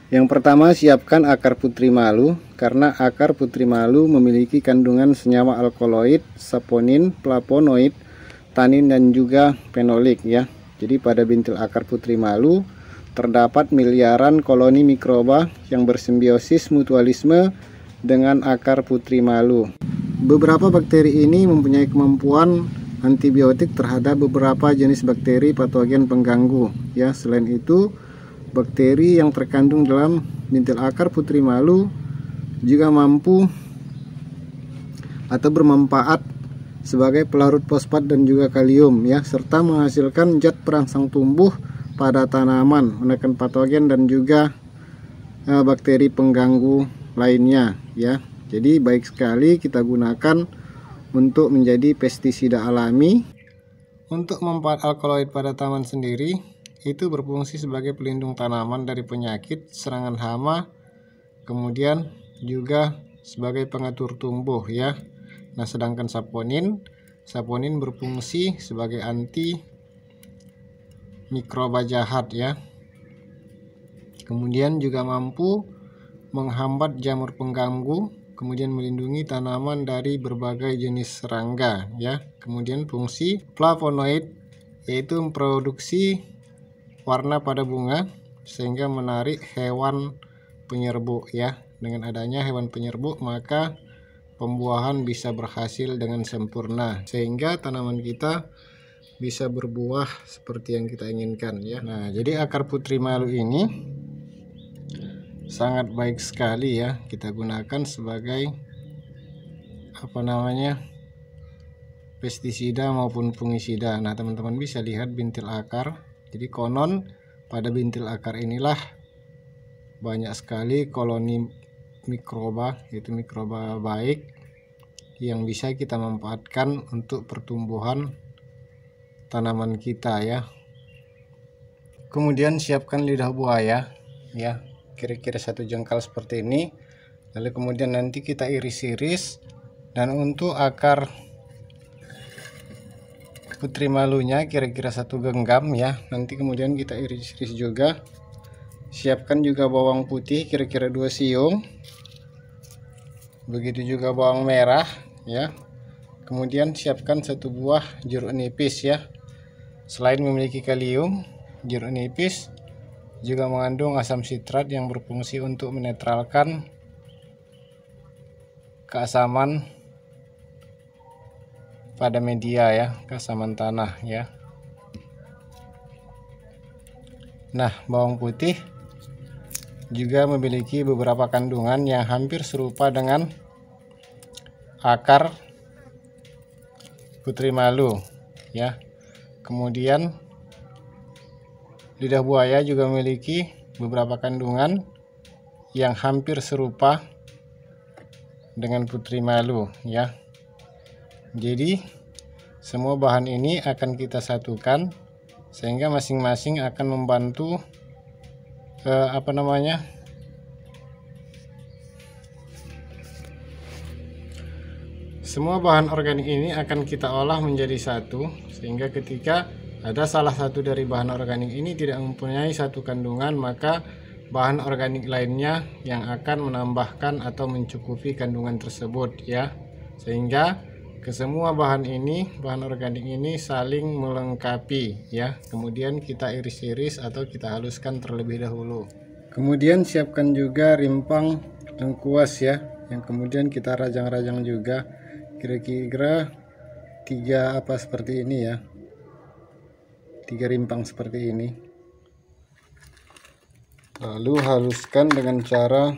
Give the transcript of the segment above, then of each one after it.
Yang pertama, siapkan akar putri malu, karena akar putri malu memiliki kandungan senyawa alkaloid, saponin, flavonoid, tanin, dan juga fenolik ya. Jadi pada bintil akar putri malu terdapat miliaran koloni mikroba yang bersimbiosis mutualisme dengan akar putri malu. Beberapa bakteri ini mempunyai kemampuan antibiotik terhadap beberapa jenis bakteri patogen pengganggu ya. Selain itu, bakteri yang terkandung dalam bintil akar putri malu juga mampu atau bermanfaat sebagai pelarut fosfat dan juga kalium ya, serta menghasilkan zat perangsang tumbuh pada tanaman, menekan patogen dan juga bakteri pengganggu lainnya ya. Jadi baik sekali kita gunakan untuk menjadi pestisida alami. Untuk manfaat alkaloid pada tanaman sendiri, itu berfungsi sebagai pelindung tanaman dari penyakit, serangan hama, kemudian juga sebagai pengatur tumbuh ya. Nah, sedangkan saponin berfungsi sebagai anti mikroba jahat ya. Kemudian juga mampu menghambat jamur pengganggu, kemudian melindungi tanaman dari berbagai jenis serangga ya. Kemudian fungsi flavonoid yaitu memproduksi warna pada bunga sehingga menarik hewan penyerbu ya. Dengan adanya hewan penyerbu, maka pembuahan bisa berhasil dengan sempurna sehingga tanaman kita bisa berbuah seperti yang kita inginkan ya. Nah, jadi akar putri malu ini sangat baik sekali ya kita gunakan sebagai pestisida maupun fungisida. Nah, teman-teman bisa lihat bintil akar. Jadi konon pada bintil akar inilah banyak sekali koloni mikroba, yaitu mikroba baik yang bisa kita manfaatkan untuk pertumbuhan tanaman kita ya. Kemudian siapkan lidah buaya ya, kira-kira 1 jengkal seperti ini. Lalu kemudian nanti kita iris-iris, dan untuk akar putri malunya kira-kira 1 genggam ya. Nanti kemudian kita iris-iris juga. Siapkan juga bawang putih kira-kira 2 siung. Begitu juga bawang merah ya. Kemudian siapkan 1 buah jeruk nipis ya. Selain memiliki kalium, jeruk nipis juga mengandung asam sitrat yang berfungsi untuk menetralkan keasaman pada media ya, keasaman tanah ya. Nah, bawang putih juga memiliki beberapa kandungan yang hampir serupa dengan akar putri malu ya. Kemudian lidah buaya juga memiliki beberapa kandungan yang hampir serupa dengan putri malu ya. Jadi semua bahan ini akan kita satukan sehingga masing-masing akan membantu semua bahan organik ini akan kita olah menjadi satu, sehingga ketika ada salah satu dari bahan organik ini tidak mempunyai satu kandungan, maka bahan organik lainnya yang akan menambahkan atau mencukupi kandungan tersebut ya. Sehingga kesemua bahan organik ini saling melengkapi ya. Kemudian kita iris-iris atau kita haluskan terlebih dahulu. Kemudian siapkan juga rimpang lengkuas ya, yang kemudian kita rajang-rajang juga kira-kira 3 seperti ini ya. 3 rimpang seperti ini. Lalu haluskan dengan cara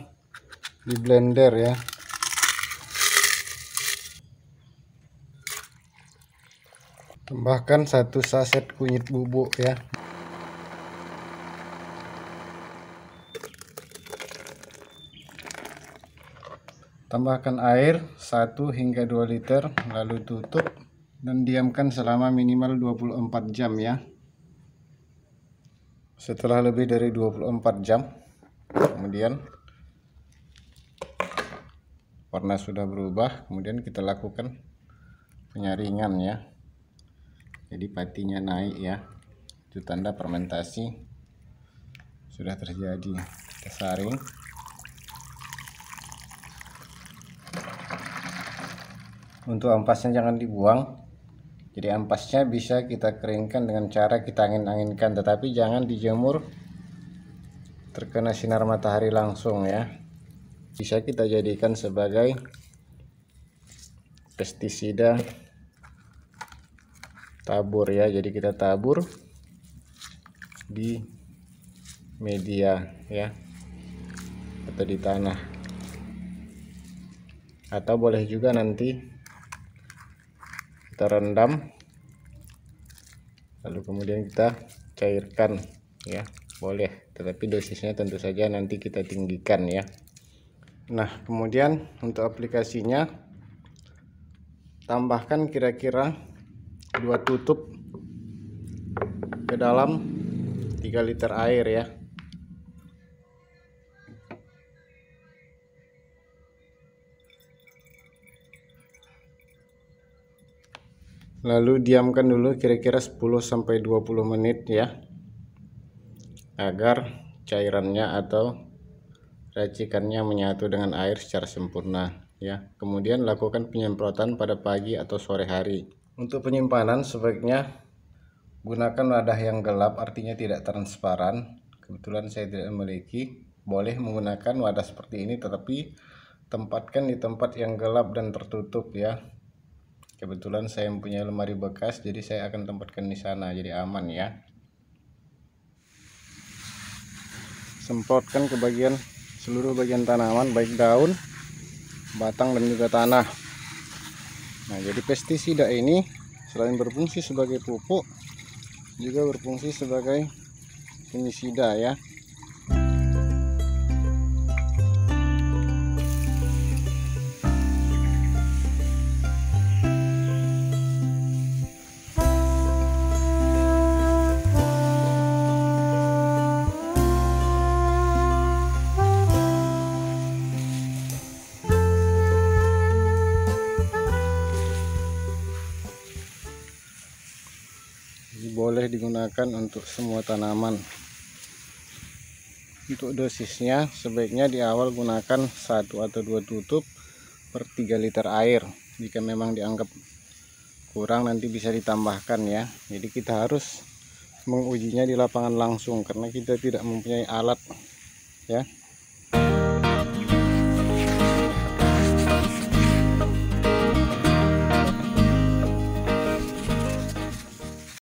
di blender ya. Tambahkan 1 saset kunyit bubuk ya. Tambahkan air 1 hingga 2 liter, lalu tutup dan diamkan selama minimal 24 jam ya. Setelah lebih dari 24 jam, kemudian warna sudah berubah, kemudian kita lakukan penyaringan ya. Jadi patinya naik ya, itu tanda fermentasi sudah terjadi. kita saring. Untuk ampasnya jangan dibuang, jadi ampasnya bisa kita keringkan dengan cara kita angin-anginkan, tetapi jangan dijemur terkena sinar matahari langsung ya. Bisa kita jadikan sebagai pestisida tabur ya, jadi kita tabur di media ya, atau di tanah, atau boleh juga nanti kita rendam lalu kemudian kita cairkan ya, boleh, tetapi dosisnya tentu saja nanti kita tinggikan ya. Nah, kemudian untuk aplikasinya tambahkan kira-kira 2 tutup ke dalam 3 liter air ya. Lalu diamkan dulu kira-kira 10-20 menit ya, agar cairannya atau racikannya menyatu dengan air secara sempurna ya. Kemudian lakukan penyemprotan pada pagi atau sore hari. Untuk penyimpanan sebaiknya gunakan wadah yang gelap, artinya tidak transparan. Kebetulan saya tidak memiliki. Boleh menggunakan wadah seperti ini, tetapi tempatkan di tempat yang gelap dan tertutup ya. Kebetulan saya mempunyai lemari bekas, jadi saya akan tempatkan di sana, jadi aman ya. Semprotkan ke seluruh bagian tanaman, baik daun, batang, dan juga tanah. Nah, jadi pestisida ini selain berfungsi sebagai pupuk, juga berfungsi sebagai fungisida ya. Boleh digunakan untuk semua tanaman. Untuk dosisnya sebaiknya di awal gunakan 1 atau 2 tutup per 3 liter air. Jika memang dianggap kurang nanti bisa ditambahkan ya. Jadi kita harus mengujinya di lapangan langsung karena kita tidak mempunyai alat ya.